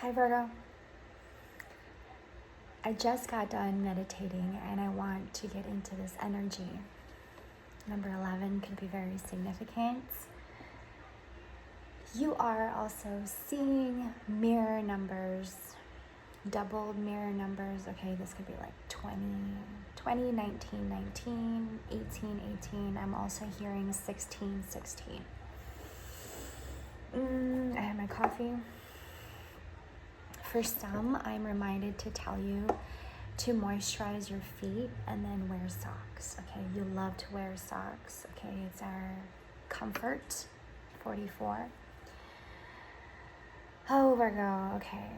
Hi Virgo. I just got done meditating and I want to get into this energy. Number 11 could be very significant. You are also seeing mirror numbers, doubled mirror numbers. Okay, this could be like 20, 19, 19, 18, 18. I'm also hearing 16, 16. I have my coffee. For some, I'm reminded to tell you to moisturize your feet and then wear socks. Okay, you love to wear socks. Okay, it's our comfort. 44. Oh, Virgo, okay.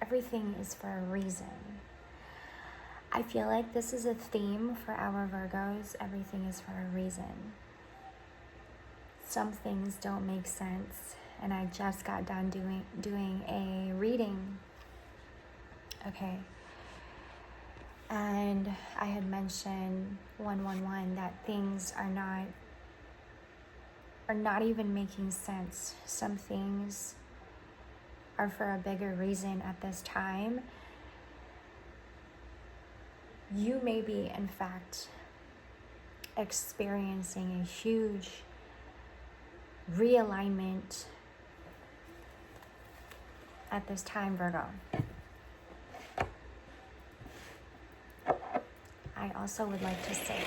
Everything is for a reason. I feel like this is a theme for our Virgos. Everything is for a reason. Some things don't make sense, and I just got done doing a reading. Okay. And I had mentioned 111 that things are not even making sense. Some things are for a bigger reason at this time. You may be, in fact, experiencing a huge realignment at this time, Virgo. I also would like to say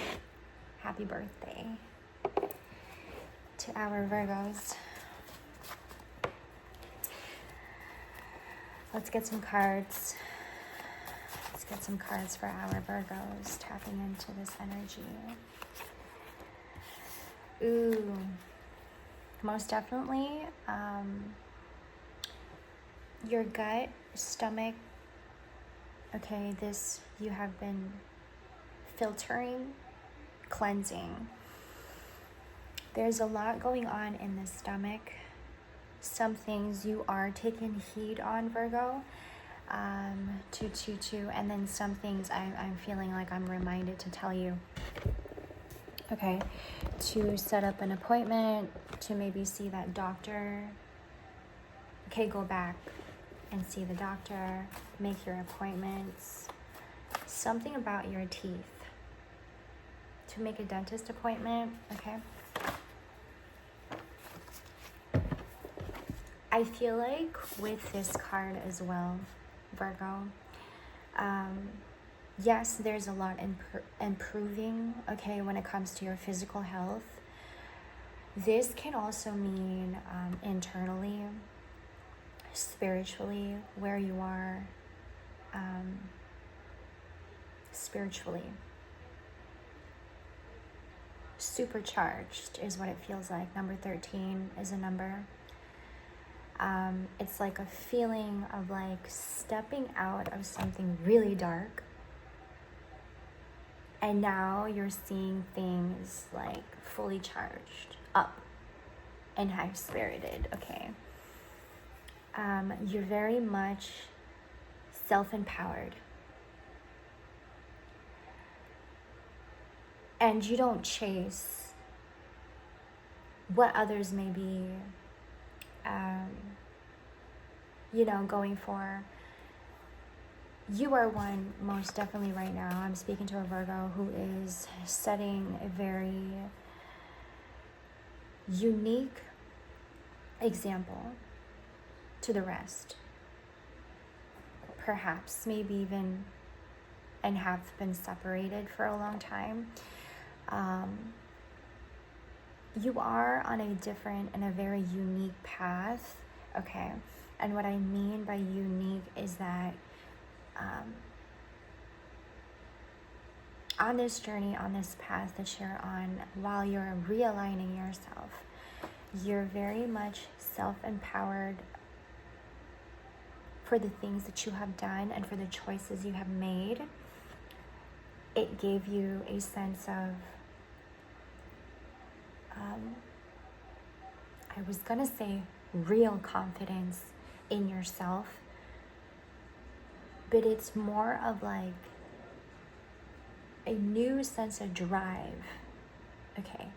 happy birthday to our Virgos. Let's get some cards. Let's get some cards for our Virgos, tapping into this energy. Ooh, most definitely, your gut, stomach, okay, this you have been filtering, cleansing. There's a lot going on in the stomach. Some things you are taking heed on, Virgo, 222, and then some things I'm feeling like I'm reminded to tell you. Okay, to set up an appointment, to maybe see that doctor. Okay, go back and see the doctor, make your appointments. Something about your teeth. To make a dentist appointment, okay? I feel like with this card as well, Virgo, yes, there's a lot improving, okay, when it comes to your physical health. This can also mean internally, spiritually, where you are spiritually. Supercharged is what it feels like. Number 13 is a number. It's like a feeling of like stepping out of something really dark, and now you're seeing things like fully charged up and high-spirited, okay? You're very much self-empowered, and you don't chase what others may be going for. You are one, most definitely right now. I'm speaking to a Virgo who is setting a very unique example to the rest. Perhaps, maybe even, and have been separated for a long time. You are on a different and a very unique path, okay? And what I mean by unique is that on this journey, on this path that you're on, while you're realigning yourself, you're very much self-empowered for the things that you have done and for the choices you have made. It gave you a sense of I was gonna say real confidence in yourself, but it's more of like a new sense of drive, okay?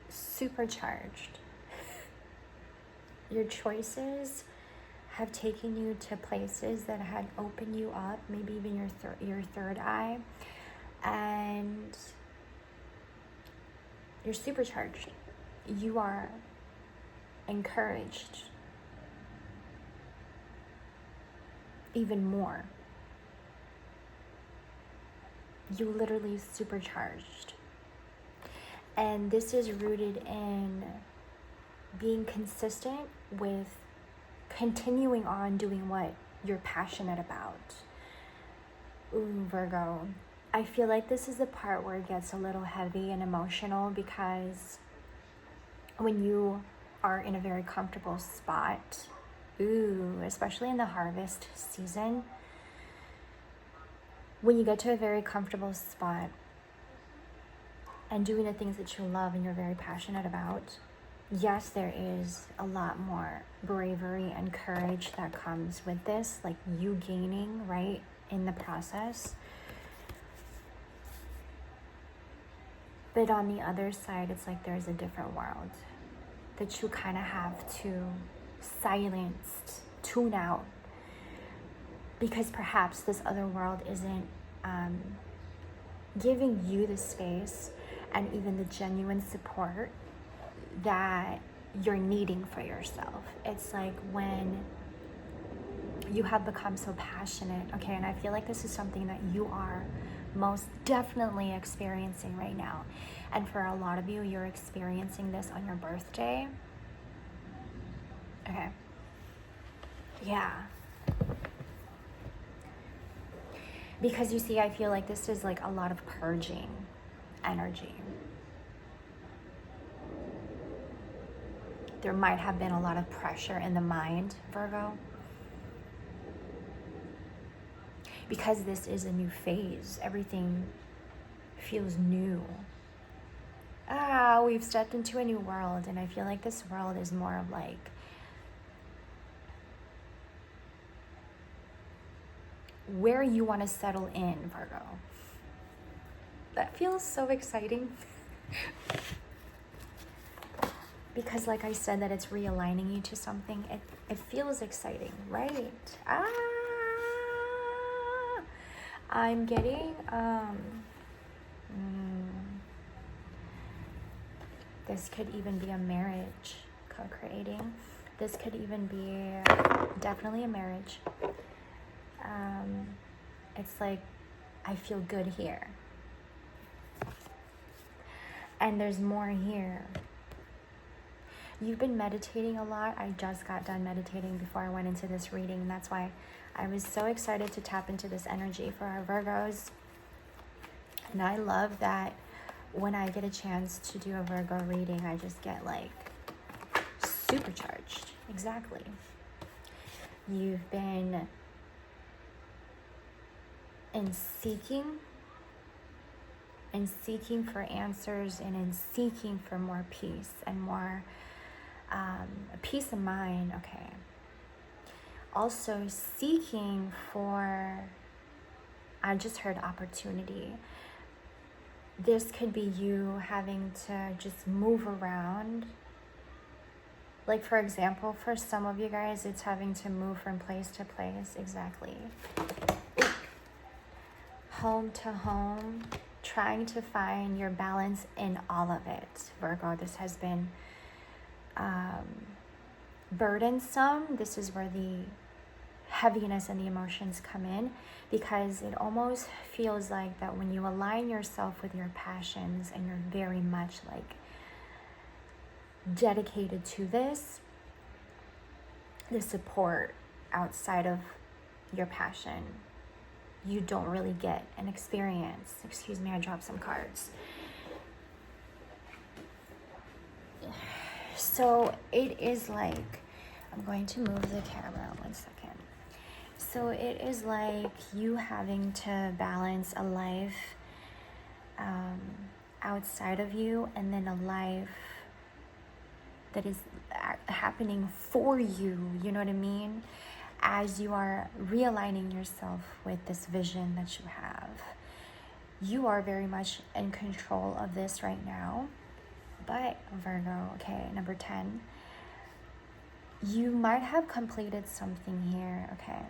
Supercharged. Your choices have taken you to places that had opened you up, maybe even your third eye, and you're supercharged. You are encouraged even more. You literally supercharged. And this is rooted in being consistent with continuing on doing what you're passionate about. Ooh, Virgo. I feel like this is the part where it gets a little heavy and emotional, because when you are in a very comfortable spot, especially in the harvest season, when you get to a very comfortable spot and doing the things that you love and you're very passionate about, yes, there is a lot more bravery and courage that comes with this, like you gaining, right, in the process. But on the other side, it's like there's a different world that you kind of have to silence, tune out, because perhaps this other world isn't giving you the space and even the genuine support that you're needing for yourself. It's like when you have become so passionate, okay, and I feel like this is something that you are most definitely experiencing right now. And for a lot of you, you're experiencing this on your birthday. Okay. Yeah. Because you see, I feel like this is like a lot of purging energy. There might have been a lot of pressure in the mind, Virgo. Because this is a new phase. Everything feels new. We've stepped into a new world, and I feel like this world is more of like where you want to settle in, Virgo. That feels so exciting. Because like I said, that it's realigning you to something. It feels exciting, right? I'm getting this could even be a marriage co-creating. This could even be definitely a marriage. It's like, I feel good here. And there's more here. You've been meditating a lot. I just got done meditating before I went into this reading. That's why I was so excited to tap into this energy for our Virgos. And I love that when I get a chance to do a Virgo reading, I just get like supercharged. Exactly. You've been in seeking for answers, and in seeking for more peace and more peace of mind. Okay. Also seeking for, I just heard opportunity. This could be you having to just move around. Like, for example, for some of you guys, it's having to move from place to place. Exactly. Home to home, trying to find your balance in all of it, Virgo. This has been burdensome. This is where the heaviness and the emotions come in, because it almost feels like that when you align yourself with your passions and you're very much like dedicated to this, the support outside of your passion, you don't really get an experience. Excuse me, I dropped some cards. So it is like, I'm going to move the camera 1 second. So it is like you having to balance a life outside of you, and then a life that is happening for you, you know what I mean? As you are realigning yourself with this vision that you have. You are very much in control of this right now. But Virgo, okay, number 10. You might have completed something here, okay?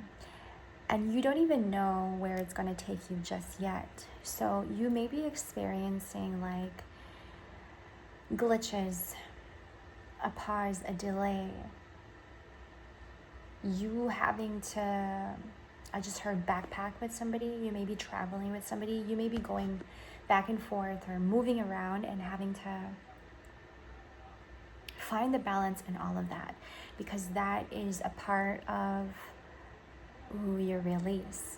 And you don't even know where it's going to take you just yet. So you may be experiencing like glitches, a pause, a delay. You having to, I just heard backpack with somebody. You may be traveling with somebody. You may be going back and forth or moving around and having to find the balance in all of that, because that is a part of your release.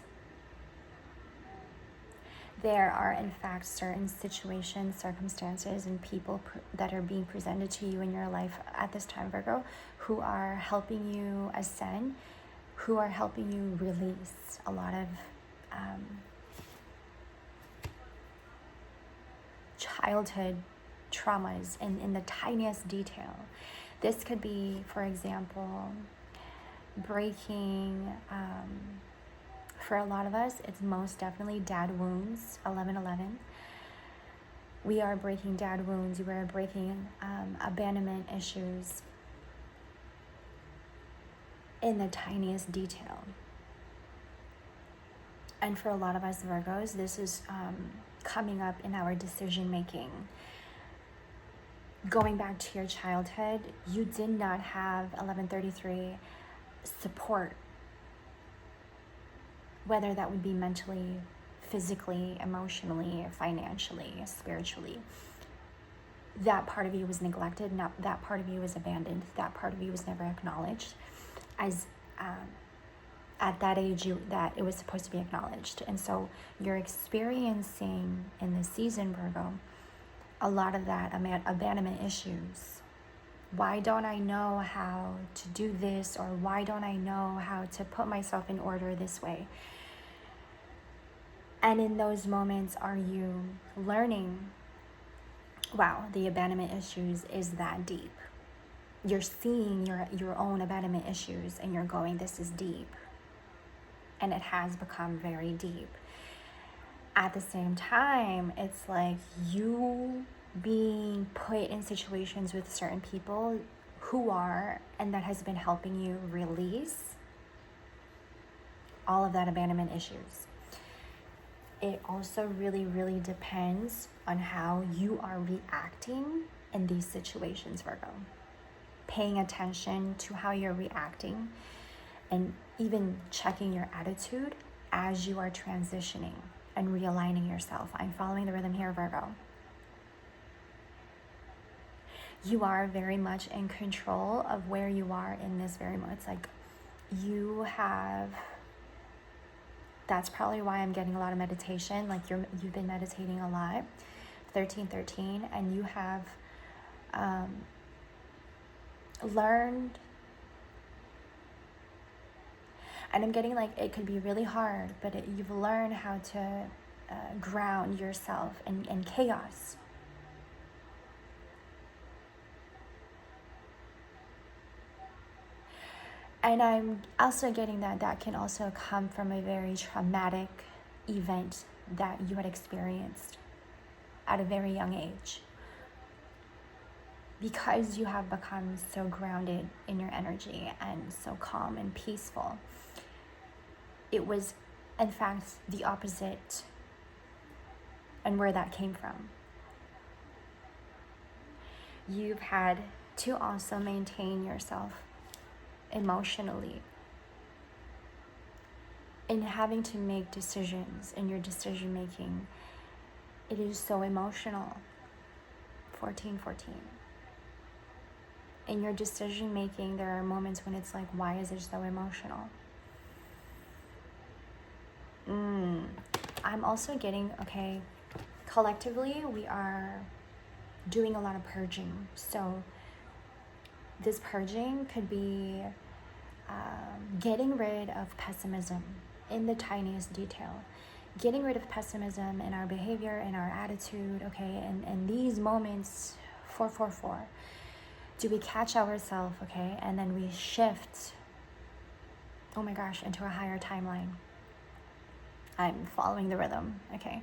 There are, in fact, certain situations, circumstances, and people that are being presented to you in your life at this time, Virgo, who are helping you ascend, who are helping you release a lot of childhood traumas in the tiniest detail. This could be, for example, breaking, for a lot of us, it's most definitely dad wounds, 1111. We are breaking dad wounds. We are breaking abandonment issues in the tiniest detail. And for a lot of us Virgos, this is coming up in our decision making. Going back to your childhood, you did not have 1133 support, whether that would be mentally, physically, emotionally, financially, spiritually. That part of you was neglected. That part of you was abandoned. That part of you was never acknowledged as at that age that it was supposed to be acknowledged. And so you're experiencing in this season, Virgo, a lot of that abandonment issues. Why don't I know how to do this? Or why don't I know how to put myself in order this way? And in those moments, are you learning, wow, the abandonment issues is that deep? You're seeing your own abandonment issues and you're going, this is deep. And it has become very deep. At the same time, it's like you being put in situations with certain people who are, and that has been helping you release all of that abandonment issues. It also really, really depends on how you are reacting in these situations, Virgo. Paying attention to how you're reacting and even checking your attitude as you are transitioning and realigning yourself. I'm following the rhythm here, Virgo. You are very much in control of where you are in this very moment. It's like you have, that's probably why I'm getting a lot of meditation. Like you've been meditating a lot, 1313, and you have learned, and I'm getting like it could be really hard, but you've learned how to ground yourself in chaos. And I'm also getting that can also come from a very traumatic event that you had experienced at a very young age. Because you have become so grounded in your energy and so calm and peaceful, it was, in fact, the opposite, and where that came from. You've had to also maintain yourself emotionally in having to make decisions in your decision making. It is so emotional. 1414. In your decision making, there are moments when it's like, why is it so emotional? I'm also getting, okay, collectively we are doing a lot of purging. So this purging could be getting rid of pessimism in the tiniest detail. Getting rid of pessimism in our behavior, in our attitude, okay? And these moments, 444, do we catch ourselves, okay? And then we shift, oh my gosh, into a higher timeline. I'm following the rhythm, okay?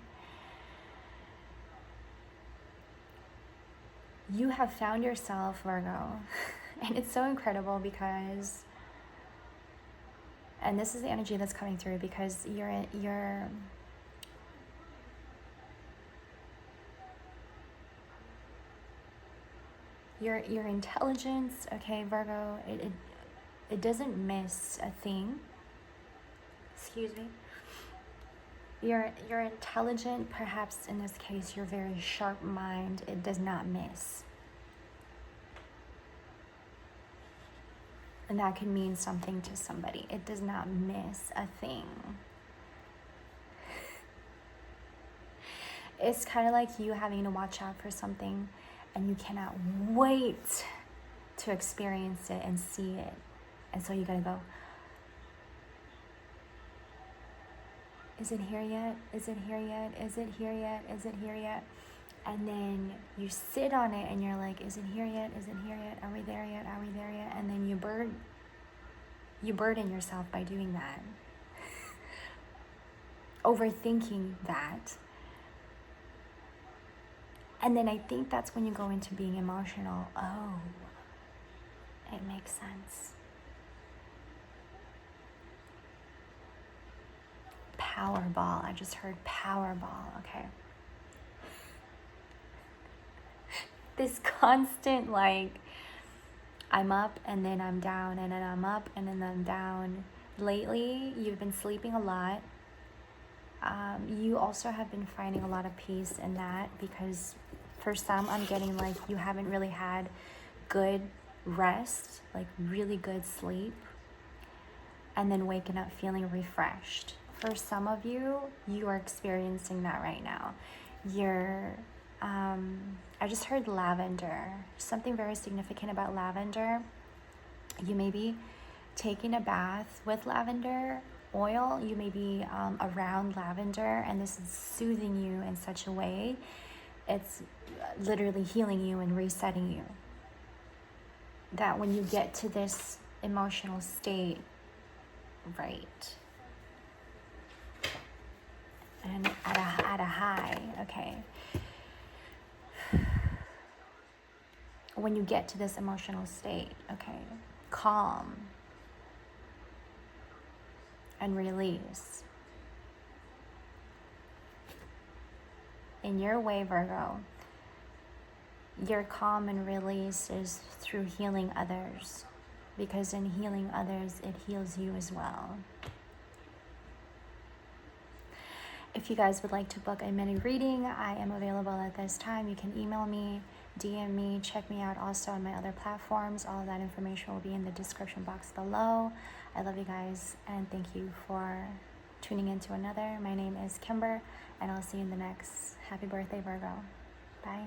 You have found yourself, Virgo, And it's so incredible because, and this is the energy that's coming through, because your intelligence, okay, Virgo, it doesn't miss a thing. Excuse me. You're intelligent, perhaps in this case, your very sharp mind, it does not miss. And that can mean something to somebody. It does not miss a thing. It's kind of like you having to watch out for something and you cannot wait to experience it and see it. And so you gotta go, is it here yet? Is it here yet? Is it here yet? Is it here yet? And then you sit on it and you're like, is it here yet? Is it here yet? Are we there yet? Are we there yet? And then you burden yourself by doing that. Overthinking that. And then I think that's when you go into being emotional. Oh, it makes sense. Powerball. I just heard Powerball. Okay. This constant, like, I'm up and then I'm down and then I'm up and then I'm down. Lately, you've been sleeping a lot. You also have been finding a lot of peace in that, because for some, I'm getting like you haven't really had good rest, like really good sleep, and then waking up feeling refreshed. For some of you, you are experiencing that right now. I just heard lavender, something very significant about lavender. You may be taking a bath with lavender oil. You may be around lavender, and this is soothing you in such a way. It's literally healing you and resetting you. That when you get to this emotional state, right, and at a high, okay, when you get to this emotional state, okay, calm and release. In your way, Virgo, your calm and release is through healing others, because in healing others, it heals you as well. If you guys would like to book a mini reading, I am available at this time. You can email me, DM me, check me out also on my other platforms. All of that information will be in the description box below. I love you guys, and thank you for tuning in to another. My name is Kimber, and I'll see you in the next. Happy birthday, Virgo. Bye.